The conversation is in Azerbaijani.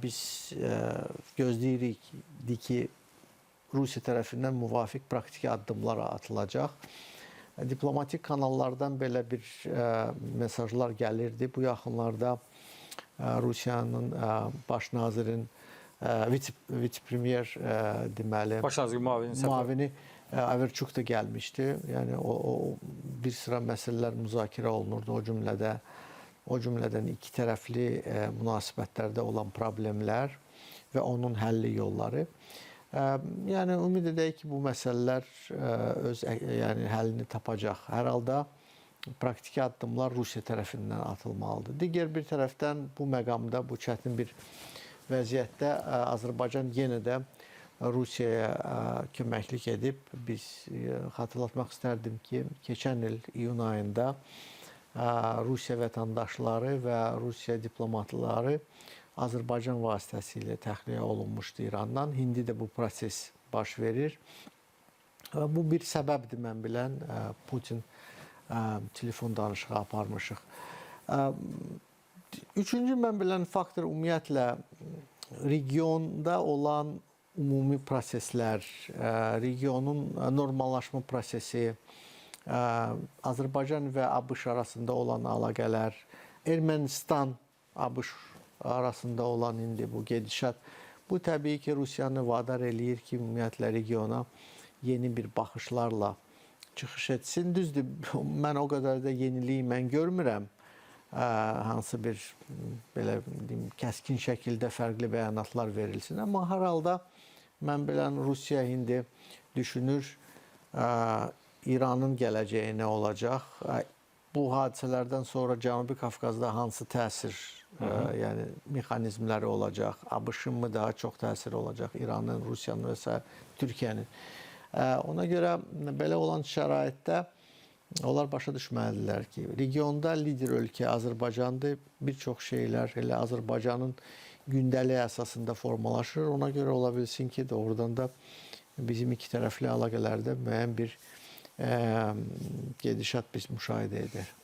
biz gözləyirik ki, Rusiya tərəfindən müvafiq praktiki addımlar atılacaq. Diplomatik kanallardan belə bir mesajlar gəlirdi. Bu yaxınlarda Rusiyanın baş nazirin vitse-premyer deməli baş nazir müavini Averçuk da gəlmişdi. Yəni o bir sıra məsələlər müzakirə olunurdu. O cümlədən iki tərəfli münasibətlərdə olan problemlər və onun həlli yolları. Yəni ümid edək ki, bu məsələlər öz həllini tapacaq. Hər halda praktiki addımlar Rusiya tərəfindən atılmalıdır. Digər bir tərəfdən bu məqamda, bu çətin bir vəziyyətdə Azərbaycan yenə də Rusiyaya köməklik edib. Biz xatırlatmaq istərdim ki, keçən il iyun ayında Rusiya vətəndaşları və Rusiya diplomatları Azərbaycan vasitəsilə təxliyə olunmuşdu İrandan. İndi də bu proses baş verir. Bu bir səbəbdir mən bilən. Putin telefon danışığı aparmışıq. Üçüncü mən bilən faktor ümumiyyətlə regionda olan ümumi proseslər, regionun normallaşma prosesi, Azərbaycan və ABŞ arasında olan əlaqələr, Ermənistan, ABŞ arasında olan indi bu gedişat, bu təbii ki, Rusiyanı vadar eləyir ki, ümumiyyətlə regiona yeni bir baxışlarla çıxış etsin. Düzdür, mən o qədər də yeniliyi mən görmürəm. Hansı bir belə deyim, kəskin şəkildə fərqli bəyanatlar verilsin. Amma hər halda mən bilən Rusiya indi düşünür İranın gələcəyi nə olacaq? Bu hadisələrdən sonra Cənubi Qafqazda hansı təsir, yəni mexanizmləri olacaq? ABŞ-ın mı daha çox təsir olacaq? İranın, Rusiyanın və s. Türkiyənin. Ona görə belə olan şəraitdə onlar başa düşməlidirlər ki, regionda lider ölkə Azərbaycandır. Bir çox şeylər elə Azərbaycanın gündəlik əsasında formalaşır. Ona görə ola bilsin ki, doğrudan da bizim iki tərəfli əlaqələrdə müəyyən bir gedişat biz müşahidə edək.